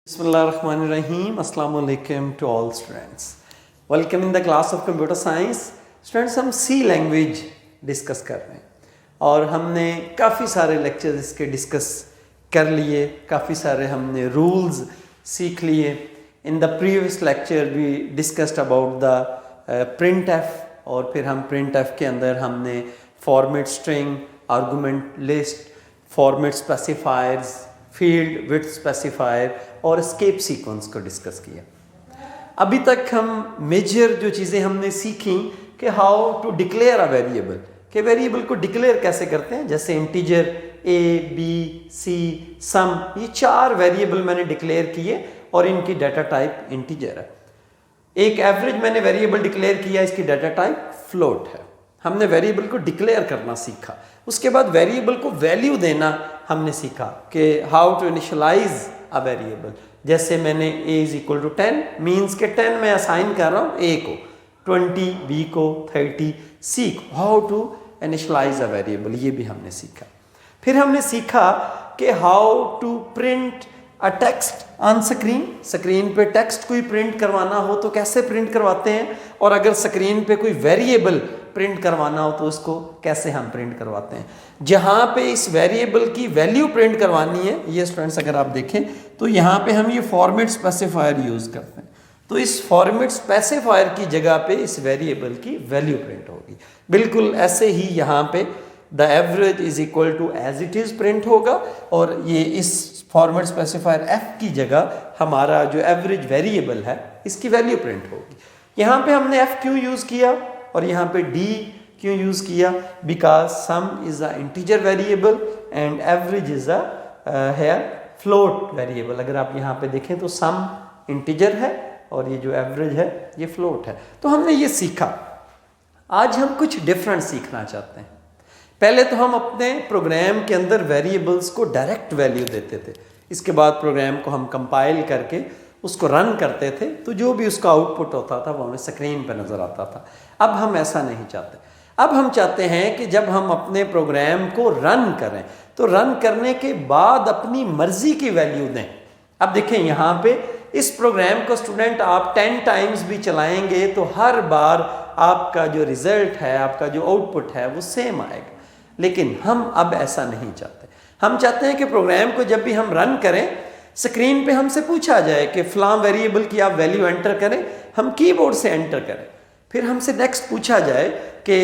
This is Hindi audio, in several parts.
Bismillahirrahmanirrahim. Assalamu alaikum to all students. Welcome in the class of computer science. Students, हम C लैंग्वेज डिस्कस कर रहे हैं और हमने काफ़ी सारे लेक्चर्स इसके डिस्कस कर लिए, काफ़ी सारे हमने रूल्स सीख लिए. In the previous lecture we discussed about the print f और फिर हम प्रिंट एफ के अंदर हमने format string, argument list, format specifiers, field width specifier और एस्केप सीक्वेंस को डिस्कस किया. अभी तक हम मेजर जो चीज़ें हमने सीखी कि how to declare a variable, कि वेरिएबल को डिक्लेयर कैसे करते हैं. जैसे इंटीजर ए, बी, सी, सम, ये 4 वेरिएबल मैंने डिक्लेयर किए और इनकी डाटा टाइप इंटीजर है. एक एवरेज मैंने वेरिएबल डिक्लेयर किया, इसकी डाटा टाइप फ्लोट है. हमने वेरिएबल को डिक्लेयर करना सीखा. उसके बाद वेरिएबल को वैल्यू देना हमने सीखा कि how to initialise a variable. जैसे मैंने a is equal to 10 means के 10 मैं असाइन कर रहा हूँ a को, 20 b को, 30 c को. How to initialise a variable, ये भी हमने सीखा. फिर हमने सीखा कि how to print a text on screen. Screen पे टेक्स्ट कोई प्रिंट करवाना हो तो कैसे प्रिंट करवाते हैं, और अगर स्क्रीन पे कोई वेरिएबल प्रिंट करवाना हो तो उसको कैसे हम प्रिंट करवाते हैं. जहाँ पे इस वेरिएबल की वैल्यू प्रिंट करवानी है, ये स्टूडेंट्स अगर आप देखें तो यहाँ पे हम ये फॉर्मेट स्पेसिफायर यूज़ करते हैं. तो इस फॉर्मेट स्पेसिफायर की जगह पे इस वेरिएबल की वैल्यू प्रिंट होगी. बिल्कुल ऐसे ही यहाँ पे the average is equal to as it is print होगा और ये इस फॉर्मेट स्पेसिफायर एफ की जगह हमारा जो एवरेज वेरिएबल है इसकी वैल्यू प्रिंट होगी. यहाँ पे हमने एफ क्यों यूज़ किया और यहाँ पे डी क्यों यूज़ किया, because some is a integer variable and average is a है फ्लोट वेरिएबल. अगर आप यहाँ पे देखें तो सम इंटीजर है और ये जो एवरेज है ये फ्लोट है. तो हमने ये सीखा. आज हम कुछ डिफरेंट सीखना चाहते हैं. पहले तो हम अपने प्रोग्राम के अंदर वेरिएबल्स को डायरेक्ट वैल्यू देते थे. इसके बाद प्रोग्राम को हम कंपाइल करके उसको रन करते थे तो जो भी उसका आउटपुट होता था वो हमें स्क्रीन पर नज़र आता था. अब हम ऐसा नहीं चाहते. अब हम चाहते हैं कि जब हम अपने प्रोग्राम को रन करें तो रन करने के बाद अपनी मर्जी की वैल्यू दें. अब देखें यहाँ पे इस प्रोग्राम को स्टूडेंट आप 10 टाइम्स भी चलाएंगे तो हर बार आपका जो रिजल्ट है, आपका जो आउटपुट है वो सेम आएगा. लेकिन हम अब ऐसा नहीं चाहते. हम चाहते हैं कि प्रोग्राम को जब भी हम रन करें स्क्रीन पे हमसे पूछा जाए कि फलां वेरिएबल की आप वैल्यू एंटर करें, हम कीबोर्ड से एंटर करें. फिर हमसे नेक्स्ट पूछा जाए कि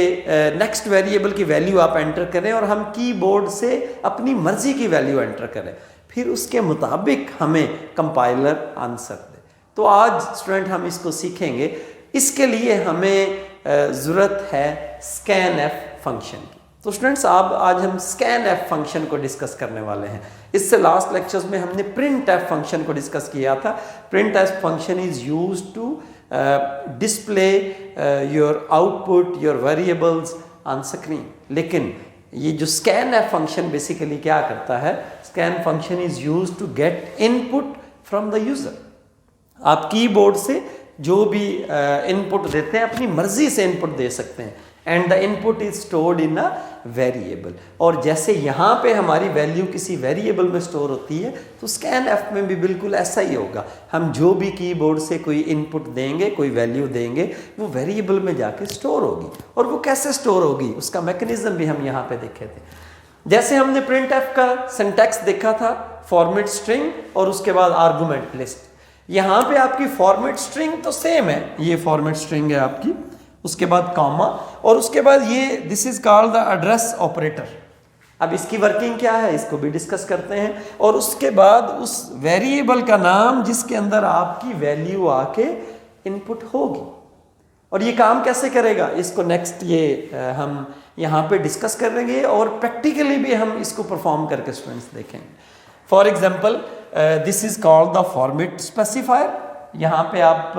नेक्स्ट वेरिएबल की वैल्यू आप एंटर करें और हम कीबोर्ड से अपनी मर्जी की वैल्यू एंटर करें. फिर उसके मुताबिक हमें कंपाइलर आंसर दे. तो आज स्टूडेंट हम इसको सीखेंगे. इसके लिए हमें ज़रूरत है स्कैन एफ फंक्शन की. तो स्टूडेंट्स आज हम स्कैन एफ फंक्शन को डिस्कस करने वाले हैं. इससे लास्ट लेक्चर्स में हमने प्रिंट एफ फंक्शन को डिस्कस किया था. Print f function is used to display your output, your variables on screen. लेकिन ये जो स्कैन एफ फंक्शन बेसिकली क्या करता है, scan function is used to get input from the user. आप कीबोर्ड से जो भी इनपुट देते हैं अपनी मर्जी से इनपुट दे सकते हैं and the input is stored in a variable. और जैसे यहाँ पे हमारी वैल्यू किसी वेरिएबल में स्टोर होती है तो स्कैन एफ में भी बिल्कुल ऐसा ही होगा. हम जो भी कीबोर्ड से कोई इनपुट देंगे, कोई वैल्यू देंगे, वो वेरिएबल में जाके स्टोर होगी. और वो कैसे स्टोर होगी उसका मैकेनिज्म भी हम यहाँ पे देखे थे. जैसे हमने प्रिंट एफ का सिंटैक्स देखा था, फॉर्मेट स्ट्रिंग और उसके बाद आर्गुमेंट लिस्ट. यहाँ पे आपकी फॉर्मेट स्ट्रिंग तो सेम है, ये फॉर्मेट स्ट्रिंग है आपकी, उसके बाद कॉमा और उसके बाद ये this is called the address operator. अब इसकी वर्किंग क्या है इसको भी डिस्कस करते हैं. और उसके बाद उस वेरिएबल का नाम जिसके अंदर आपकी वैल्यू आके इनपुट होगी. और ये काम कैसे करेगा इसको नेक्स्ट ये हम यहाँ पे डिस्कस करेंगे और प्रैक्टिकली भी हम इसको परफॉर्म करके स्टूडेंट्स देखेंगे. For example this is called the format specifier. यहाँ पे आप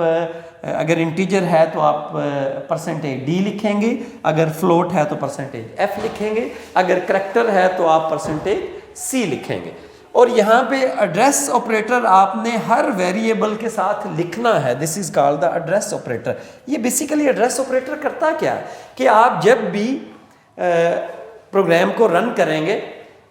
अगर इंटीजर है तो आप परसेंटेज डी लिखेंगे, अगर फ्लोट है तो परसेंटेज एफ लिखेंगे, अगर करैक्टर है तो आप परसेंटेज सी लिखेंगे. और यहाँ पे एड्रेस ऑपरेटर आपने हर वेरिएबल के साथ लिखना है. This is called the address operator. ये बेसिकली एड्रेस ऑपरेटर करता क्या है कि आप जब भी प्रोग्राम को रन करेंगे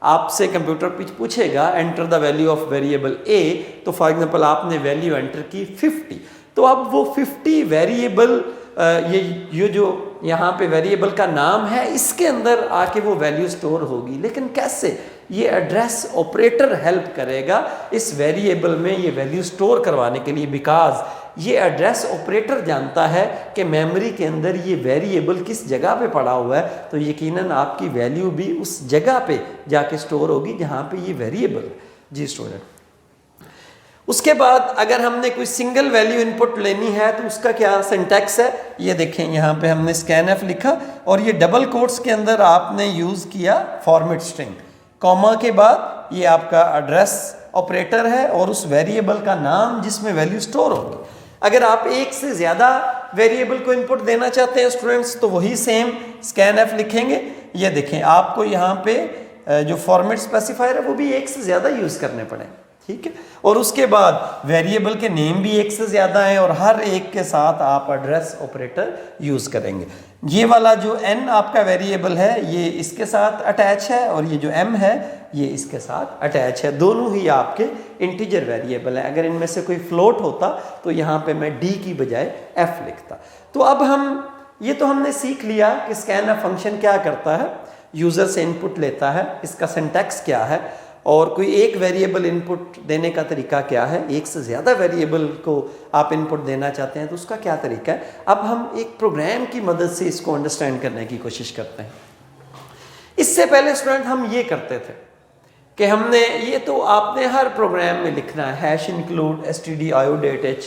आपसे कंप्यूटर पूछेगा enter the value of variable A, तो फॉर एग्जांपल आपने वैल्यू एंटर की 50, तो अब वो 50 वेरिएबल ये जो यहाँ पे वेरिएबल का नाम है इसके अंदर आके वो वैल्यू स्टोर होगी। लेकिन कैसे? ये एड्रेस ऑपरेटर हेल्प करेगा इस वेरिएबल में ये वैल्यू स्टोर करवाने के लिए, बिकॉज ये एड्रेस ऑपरेटर जानता है कि मेमोरी के अंदर ये वेरिएबल किस जगह पे पड़ा हुआ है, तो यकीनन आपकी वैल्यू भी उस जगह पे जाके स्टोर होगी जहाँ पे ये वेरिएबल। जी स्टूडेंट, उसके बाद अगर हमने कोई सिंगल वैल्यू इनपुट लेनी है तो उसका क्या सिंटैक्स है, ये देखें यहाँ पे हमने स्कैनएफ लिखा और ये डबल कोट्स के अंदर आपने यूज़ किया फॉर्मेट स्ट्रिंग, कॉमा के बाद ये आपका एड्रेस ऑपरेटर है और उस वेरिएबल का नाम जिसमें वैल्यू स्टोर होगी। अगर आप एक से ज़्यादा वेरिएबल को इनपुट देना चाहते हैं स्टूडेंट्स तो वही सेम स्कैनएफ लिखेंगे। ये देखें आपको यहाँ पे जो फॉर्मेट स्पेसिफायर है वो भी एक से ज़्यादा यूज़ करने पड़ेंगे, ठीक है। और उसके बाद वेरिएबल के नेम भी एक से ज़्यादा हैं और हर एक के साथ आप एड्रेस ऑपरेटर यूज़ करेंगे। ये वाला जो n आपका वेरिएबल है ये इसके साथ अटैच है और ये जो m है ये इसके साथ अटैच है, दोनों ही आपके इंटीजर वेरिएबल है। अगर इनमें से कोई फ्लोट होता तो यहाँ पे मैं d की बजाय f लिखता। तो अब ये तो हमने सीख लिया कि स्कैनएफ फंक्शन क्या करता है, यूज़र से इनपुट लेता है, इसका सिंटैक्स क्या है और कोई एक वेरिएबल इनपुट देने का तरीका क्या है, एक से ज़्यादा वेरिएबल को आप इनपुट देना चाहते हैं तो उसका क्या तरीका है। अब हम एक प्रोग्राम की मदद से इसको अंडरस्टैंड करने की कोशिश करते हैं। इससे पहले स्टूडेंट हम ये करते थे कि हमने ये तो आपने हर प्रोग्राम में लिखना है hash include stdio.h,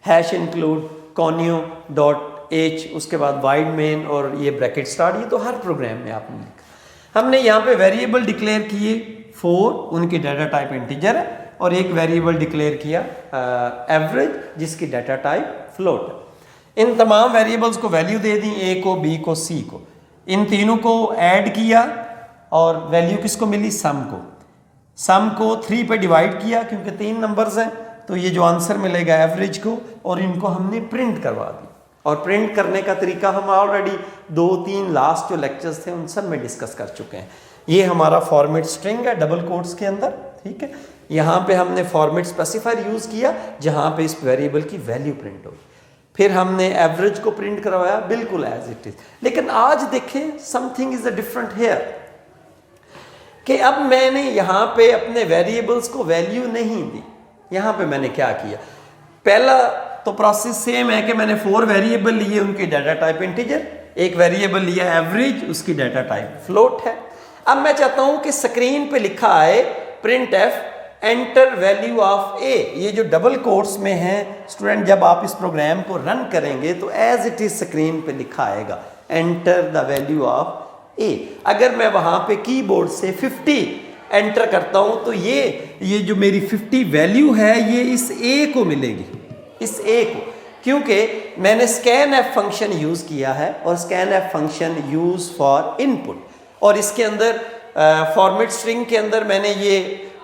hash include conio.h, उसके बाद वाइड मेन और ये ब्रैकेट स्टार्ट, ये तो हर प्रोग्राम में आपने लिखा। हमने यहाँ पे वेरिएबल डिक्लेयर किए 4, उनकी डाटा टाइप इंटीजर है और एक वेरिएबल डिक्लेयर किया एवरेज जिसकी डाटा टाइप फ्लोट है। इन तमाम वेरिएबल्स को वैल्यू दे दी, ए को, बी को, सी को, इन तीनों को ऐड किया और वैल्यू किसको मिली, सम को। सम को 3 पे डिवाइड किया क्योंकि 3 नंबर्स हैं तो ये जो आंसर मिलेगा एवरेज को, और इनको हमने प्रिंट करवा दी। और प्रिंट करने का तरीका हम ऑलरेडी 2-3 लास्ट जो लेक्चर्स थे उन सब में डिस्कस कर चुके हैं। ये हमारा फॉर्मेट स्ट्रिंग है डबल कोट्स के अंदर, ठीक है। यहाँ पे हमने फॉर्मेट स्पेसिफायर यूज़ किया जहाँ पे इस वेरिएबल की वैल्यू प्रिंट होगी। फिर हमने एवरेज को प्रिंट करवाया बिल्कुल एज इट इज। लेकिन आज देखें something is a different here कि अब मैंने यहाँ पे अपने वेरिएबल्स को वैल्यू नहीं दी। यहाँ पे मैंने क्या किया, पहला तो प्रोसेस सेम है कि मैंने 4 वेरिएबल लिए, उनकी डाटा टाइप इंटीजर, एक वेरिएबल लिया एवरेज, उसकी डाटा टाइप फ्लोट है। अब मैं चाहता हूं कि स्क्रीन पे लिखा आए printf enter value of A. ये जो डबल कोट्स में है स्टूडेंट, जब आप इस प्रोग्राम को रन करेंगे तो एज इट इज स्क्रीन पे लिखा आएगा एंटर द वैल्यू ऑफ ए। अगर मैं वहां पे कीबोर्ड से 50 एंटर करता हूं तो ये जो मेरी 50 वैल्यू है ये इस ए को मिलेगी, इस ए को, क्योंकि मैंने स्कैनएफ फंक्शन यूज किया है और scanf function use for input. और इसके अंदर फॉर्मेट स्ट्रिंग के अंदर मैंने ये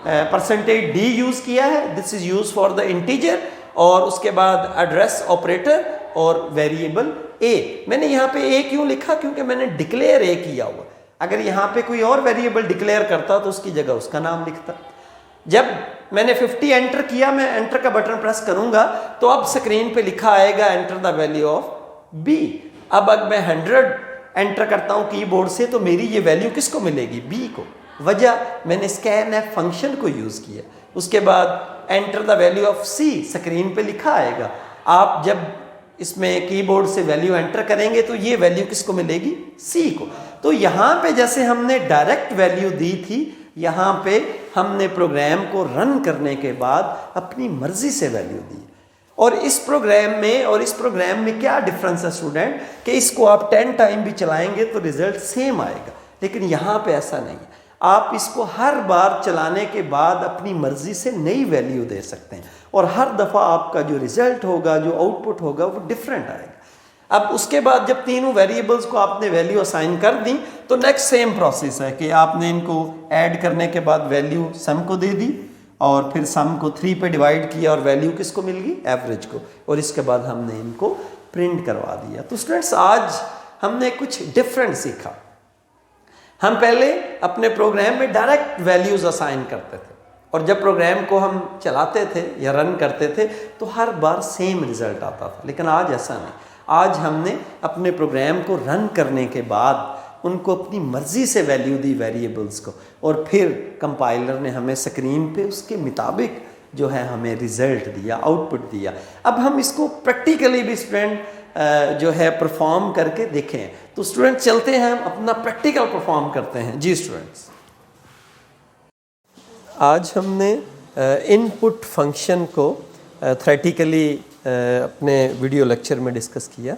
%d यूज़ किया है, this is use for the integer, और उसके बाद एड्रेस ऑपरेटर और वेरिएबल ए। मैंने यहाँ पे ए क्यों लिखा, क्योंकि मैंने डिक्लेयर ए किया हुआ। अगर यहाँ पे कोई और वेरिएबल डिक्लेयर करता तो उसकी जगह उसका नाम लिखता। जब मैंने 50 एंटर किया, मैं एंटर का बटन प्रेस करूंगा तो अब स्क्रीन पे लिखा आएगा enter the value of b. अब अगर मैं 100 एंटर करता हूं कीबोर्ड से तो मेरी ये वैल्यू किसको मिलेगी, बी को। वजह मैंने स्कैनएफ फंक्शन को यूज किया। उसके बाद enter the value of c, screen पे लिखा आएगा। आप जब इसमें कीबोर्ड से वैल्यू एंटर करेंगे तो ये वैल्यू किसको मिलेगी, सी को। तो यहाँ पे जैसे हमने डायरेक्ट वैल्यू दी थी, यहाँ पे हमने प्रोग्राम को रन करने के बाद अपनी मर्जी से वैल्यू दी। और इस प्रोग्राम में क्या डिफरेंस है स्टूडेंट, कि इसको आप 10 टाइम भी चलाएंगे तो रिजल्ट सेम आएगा, लेकिन यहाँ पे ऐसा नहीं है। आप इसको हर बार चलाने के बाद अपनी मर्जी से नई वैल्यू दे सकते हैं और हर दफ़ा आपका जो रिजल्ट होगा, जो आउटपुट होगा वो डिफरेंट आएगा। अब उसके बाद जब तीनों वेरिएबल्स को आपने वैल्यू असाइन कर दी तो नेक्स्ट सेम प्रोसेस है कि आपने इनको ऐड करने के बाद वैल्यू सम को दे दी और फिर सम को 3 पे डिवाइड किया और वैल्यू किसको मिल गई, एवरेज को, और इसके बाद हमने इनको प्रिंट करवा दिया। तो स्टूडेंट्स आज हमने कुछ डिफरेंट सीखा। हम पहले अपने प्रोग्राम में डायरेक्ट वैल्यूज़ असाइन करते थे और जब प्रोग्राम को हम चलाते थे या रन करते थे तो हर बार सेम रिज़ल्ट आता था। लेकिन आज ऐसा नहीं, आज हमने अपने प्रोग्राम को रन करने के बाद उनको अपनी मर्ज़ी से वैल्यू दी वेरिएबल्स को, और फिर कंपाइलर ने हमें स्क्रीन पे उसके मुताबिक जो है हमें रिज़ल्ट दिया, आउटपुट दिया। अब हम इसको प्रैक्टिकली भी स्टूडेंट जो है परफॉर्म करके देखें। तो स्टूडेंट चलते हैं, हम अपना प्रैक्टिकल परफॉर्म करते हैं। जी स्टूडेंट्स, आज हमने इनपुट फंक्शन को थ्योरेटिकली अपने वीडियो लेक्चर में डिस्कस किया,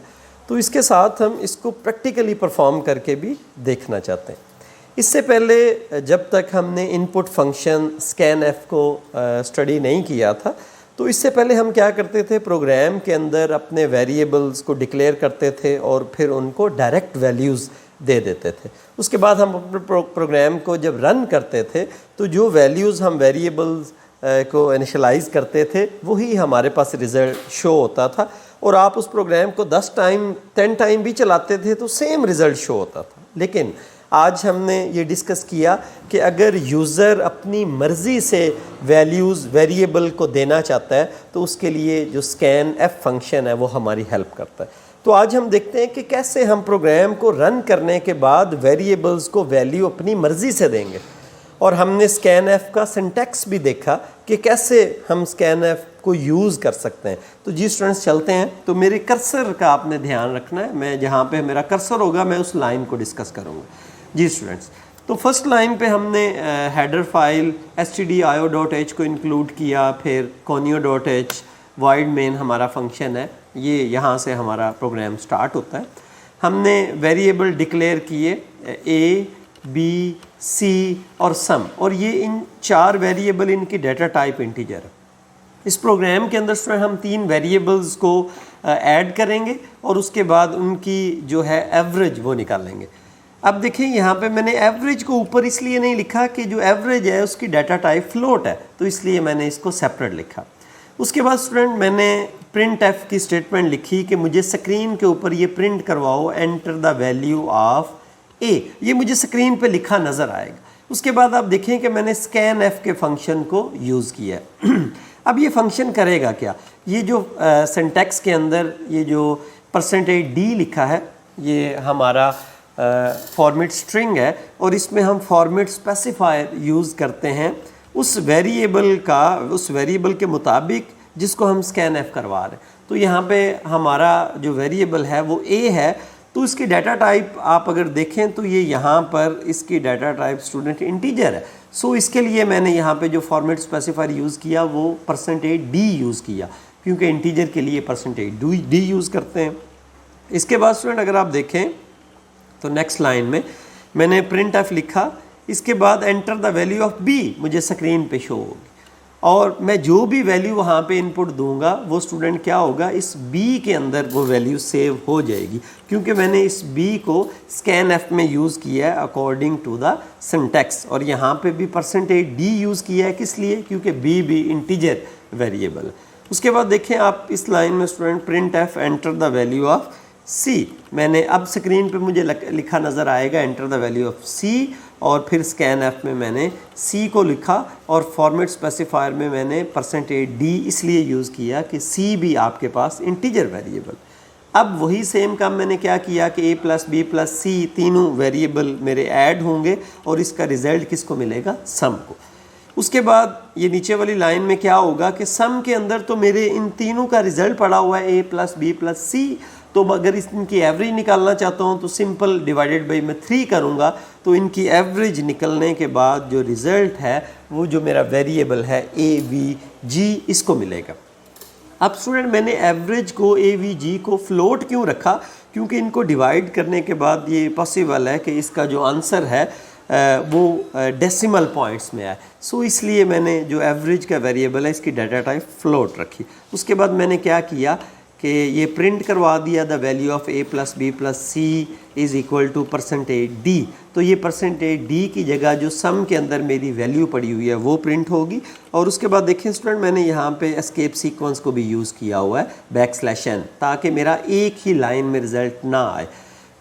तो इसके साथ हम इसको प्रैक्टिकली परफॉर्म करके भी देखना चाहते हैं। इससे पहले जब तक हमने इनपुट फंक्शन स्कैनएफ को स्टडी नहीं किया था, तो इससे पहले हम क्या करते थे, प्रोग्राम के अंदर अपने वेरिएबल्स को डिक्लेयर करते थे और फिर उनको डायरेक्ट वैल्यूज़ दे देते थे। उसके बाद हम अपने प्रोग्राम को जब रन करते थे तो जो वैल्यूज़ हम वेरिएबल्स को इनिशियलाइज़ करते थे वही हमारे पास रिज़ल्ट शो होता था, और आप उस प्रोग्राम को 10 टाइम भी चलाते थे तो सेम रिज़ल्ट शो होता था। लेकिन आज हमने ये डिस्कस किया कि अगर यूज़र अपनी मर्ज़ी से वैल्यूज़ वेरिएबल को देना चाहता है तो उसके लिए जो स्कैनएफ फंक्शन है वो हमारी हेल्प करता है। तो आज हम देखते हैं कि कैसे हम प्रोग्राम को रन करने के बाद वेरिएबल्स को वैल्यू अपनी मर्ज़ी से देंगे, और हमने स्कैनएफ का सिंटैक्स भी देखा कि कैसे हम स्कैनएफ को यूज़ कर सकते हैं। तो जी स्टूडेंट्स चलते हैं। तो मेरे कर्सर का आपने ध्यान रखना है, मैं जहाँ पे मेरा कर्सर होगा मैं उस लाइन को डिस्कस करूँगा। जी स्टूडेंट्स, तो फर्स्ट लाइन पे हमने हेडर फाइल stdio.h को इंक्लूड किया, फिर conio.h void main हमारा फंक्शन है, ये यहाँ से हमारा प्रोग्राम स्टार्ट होता है। हमने वेरिएबल डिक्लेयर किए a, b, c और सम, और ये इन 4 वेरिएबल इनकी डाटा टाइप इंटीजर है। इस प्रोग्राम के अंदर स्टूडेंट हम 3 वेरिएबल्स को ऐड करेंगे और उसके बाद उनकी जो है एवरेज वो निकालेंगे। अब देखिए यहाँ पे मैंने एवरेज को ऊपर इसलिए नहीं लिखा कि जो एवरेज है उसकी डाटा टाइप फ्लोट है, तो इसलिए मैंने इसको सेपरेट लिखा। उसके बाद स्टूडेंट मैंने प्रिंट एफ की स्टेटमेंट लिखी कि मुझे स्क्रीन के ऊपर ये प्रिंट करवाओ enter the value of A, ये मुझे स्क्रीन पे लिखा नज़र आएगा। उसके बाद आप देखें कि मैंने स्कैन एफ के फंक्शन को यूज़ किया है। अब ये फंक्शन करेगा क्या, ये जो सिंटैक्स के अंदर ये जो %d लिखा है ये हमारा फॉर्मेट स्ट्रिंग है, और इसमें हम फॉर्मेट स्पेसिफायर यूज़ करते हैं उस वेरिएबल के मुताबिक जिसको हम स्कैनएफ करवा रहे हैं। तो यहाँ पे हमारा जो वेरिएबल है वो a है, तो इसकी डाटा टाइप आप अगर देखें तो ये यहाँ पर इसकी डाटा टाइप स्टूडेंट इंटीजर है। सो इसके लिए मैंने यहाँ पे जो फॉर्मेट स्पेसिफायर यूज़ किया वो %d यूज़ किया, क्योंकि इंटीजर के लिए %d यूज़ करते हैं। इसके बाद स्टूडेंट अगर आप देखें तो नेक्स्ट लाइन में मैंने प्रिंट एफ लिखा, इसके बाद enter the value of b मुझे स्क्रीन पे शो होगी, और मैं जो भी वैल्यू वहाँ पे इनपुट दूंगा वो स्टूडेंट क्या होगा, इस b के अंदर वो वैल्यू सेव हो जाएगी, क्योंकि मैंने इस b को स्कैन एफ में यूज़ किया है अकॉर्डिंग टू द सिंटैक्स, और यहाँ पे भी %d यूज़ किया है, किस लिए, क्योंकि b भी इंटीजर वेरिएबल है। उसके बाद देखें आप इस लाइन में student print F enter the value of c, मैंने अब स्क्रीन पे मुझे लिखा नज़र आएगा enter the value of c, और फिर स्कैन एफ में मैंने c को लिखा, और फॉर्मेट स्पेसिफायर में मैंने %d इसलिए यूज़ किया कि c भी आपके पास इंटीजर वेरिएबल। अब वही सेम काम मैंने क्या किया कि a + b + c तीनों वेरिएबल मेरे ऐड होंगे और इसका रिज़ल्ट किसको मिलेगा, सम को। उसके बाद ये नीचे वाली लाइन में क्या होगा कि सम के अंदर तो मेरे इन तीनों का रिज़ल्ट पड़ा हुआ है a + b + c, तो अगर इनकी एवरेज निकालना चाहता हूँ तो सिंपल डिवाइडेड बाई मैं 3 करूँगा, तो इनकी एवरेज निकलने के बाद जो रिज़ल्ट है वो जो मेरा वेरिएबल है avg इसको मिलेगा। अब स्टूडेंट मैंने एवरेज को avg को फ्लोट क्यों रखा, क्योंकि इनको डिवाइड करने के बाद ये पॉसिबल है कि इसका जो आंसर है वो डेसिमल पॉइंट्स में आए, सो इसलिए मैंने जो एवरेज का वेरिएबल है इसकी डाटा टाइप फ्लोट रखी। उसके बाद मैंने क्या किया कि ये प्रिंट करवा दिया the value of a + b + c is equal to %d, तो ये %d की जगह जो सम के अंदर मेरी वैल्यू पड़ी हुई है वो प्रिंट होगी। और उसके बाद देखें स्टूडेंट मैंने यहाँ पे एस्केप सीक्वेंस को भी यूज़ किया हुआ है \n, ताकि मेरा एक ही लाइन में रिज़ल्ट ना आए।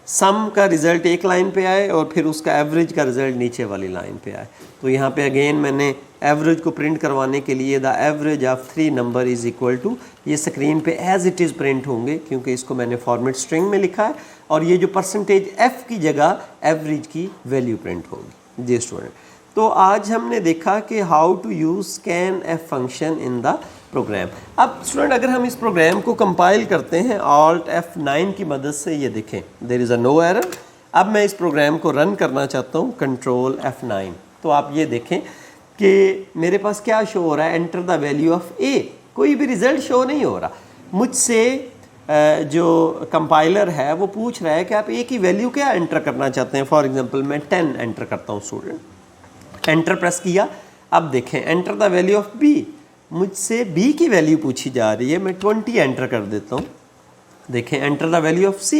सम का रिज़ल्ट एक लाइन पे आए और फिर उसका एवरेज का रिज़ल्ट नीचे वाली लाइन पे आए। तो यहाँ पे अगेन मैंने एवरेज को प्रिंट करवाने के लिए the average of 3 number is equal to, ये स्क्रीन पे एज इट इज़ प्रिंट होंगे क्योंकि इसको मैंने फॉर्मेट स्ट्रिंग में लिखा है, और ये जो परसेंटेज एफ की जगह एवरेज की वैल्यू प्रिंट होगी। जी स्टूडेंट, तो आज हमने देखा कि how to use scan F function in the program. अब स्टूडेंट अगर हम इस प्रोग्राम को कंपाइल करते हैं Alt F9 की मदद से, ये देखें there is a no error. अब मैं इस प्रोग्राम को रन करना चाहता हूँ, कंट्रोल F9, तो आप ये देखें कि मेरे पास क्या शो हो रहा है, एंटर द वैल्यू ऑफ ए, कोई भी रिज़ल्ट शो नहीं हो रहा। मुझसे जो कंपाइलर है वो पूछ रहा है कि आप ए की वैल्यू क्या एंटर करना चाहते हैं। फॉर एग्जांपल मैं 10 एंटर करता हूँ स्टूडेंट, एंटर प्रेस किया। अब देखें enter the value of b, मुझसे b की वैल्यू पूछी जा रही है, मैं 20 एंटर कर देता हूँ। देखें enter the value of c,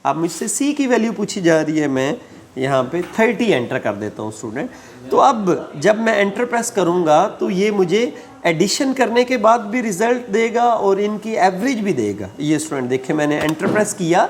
अब मुझसे c की वैल्यू पूछी जा रही है, मैं यहाँ पे 30 एंटर कर देता हूँ स्टूडेंट। तो अब जब मैं एंटर प्रेस करूँगा तो ये मुझे एडिशन करने के बाद भी रिज़ल्ट देगा और इनकी एवरेज भी देगा। ये स्टूडेंट देखें मैंने एंटर प्रेस किया,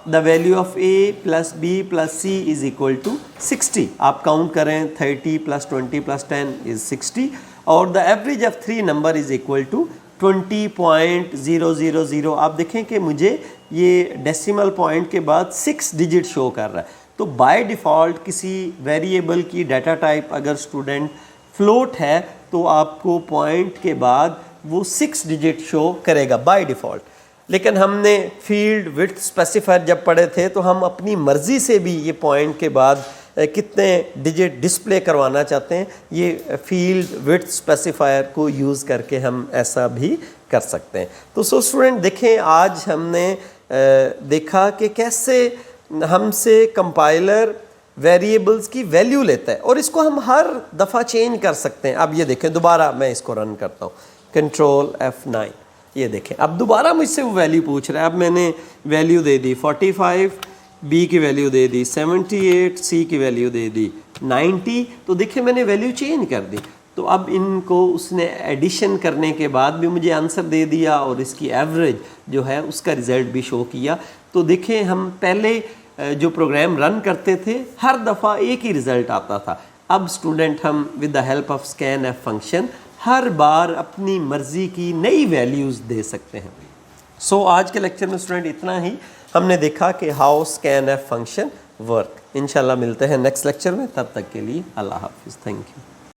the value of a plus b plus c is equal to 60। आप काउंट करें 30 प्लस 20 प्लस 10 इज़ 60, और the average of 3 number is equal to 20.000। आप देखें कि मुझे ये डेसिमल पॉइंट के बाद 6 डिजिट शो कर रहा है। तो बाय डिफ़ॉल्ट किसी वेरिएबल की डाटा टाइप अगर स्टूडेंट फ्लोट है तो आपको पॉइंट के बाद वो 6 डिजिट शो करेगा बाय डिफ़ॉल्ट। लेकिन हमने फील्ड विड्थ स्पेसिफायर जब पढ़े थे तो हम अपनी मर्ज़ी से भी ये पॉइंट के बाद कितने डिजिट डिस्प्ले करवाना चाहते हैं, ये फील्ड विड्थ स्पेसिफायर को यूज़ करके हम ऐसा भी कर सकते हैं। तो सो स्टूडेंट देखें आज हमने देखा कि कैसे हमसे कंपाइलर वेरिएबल्स की वैल्यू लेता है और इसको हम हर दफ़ा चेंज कर सकते हैं। अब ये देखें दोबारा मैं इसको रन करता हूँ, कंट्रोल F9, ये देखें अब दोबारा मुझसे वो वैल्यू पूछ रहा है। अब मैंने वैल्यू दे दी 45, बी की वैल्यू दे दी 78, सी की वैल्यू दे दी 90। तो देखिए मैंने वैल्यू चेंज कर दी। तो अब इनको उसने एडिशन करने के बाद भी मुझे आंसर दे दिया और इसकी एवरेज जो है उसका रिज़ल्ट भी शो किया। तो देखें हम पहले जो प्रोग्राम रन करते थे हर दफ़ा एक ही रिज़ल्ट आता था। अब स्टूडेंट हम with the help of scan F function हर बार अपनी मर्ज़ी की नई वैल्यूज़ दे सकते हैं। सो आज के लेक्चर में स्टूडेंट इतना ही। हमने देखा कि how scan F function work. इंशाल्लाह मिलते हैं नेक्स्ट लेक्चर में, तब तक के लिए अल्लाह हाफिज़, थैंक यू।